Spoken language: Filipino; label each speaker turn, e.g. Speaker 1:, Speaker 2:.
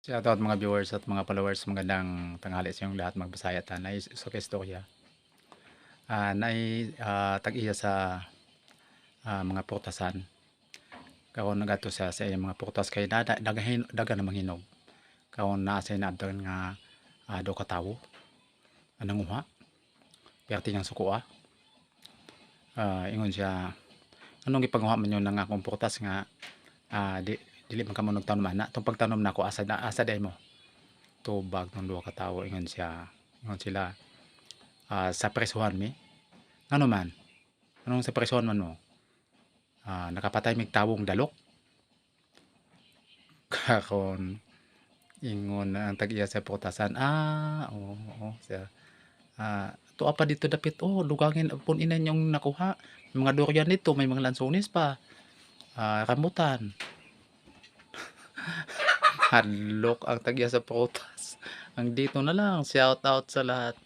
Speaker 1: Shoutout mga viewers at mga followers, magandang tanghali sa inyong lahat, magbisaya ta. Nai sa istorya. Tag-iya sa mga prutasan. Karon nagato sa iyang mga prutas kay daga namang hinog. Karon naa say naadton nga daw ka tawo nanguha. Perti niyang suko. Ingon siya, anong gipanguha man yun ng akong prutas nga di dili man kamo nagtanom ana. Tong pagtanom nako asa day mo. Tubag ng duha ka tawo, ingon siya. Ingon sila, sa presuhan mi. Ano man? Anong sa presuhan man mo? Nakapatay mig tawong dalok. Karon ingon na ang tag-iya sa putasan. Oo, siya. Tuwa pa dito dapit. Oh, dugangin pun inan yung nakuha. May mga durian dito, may mga lansones pa. Rambutan. Hadlok ang tag-iya sa prutas. Ang dito na lang. Shout out sa lahat.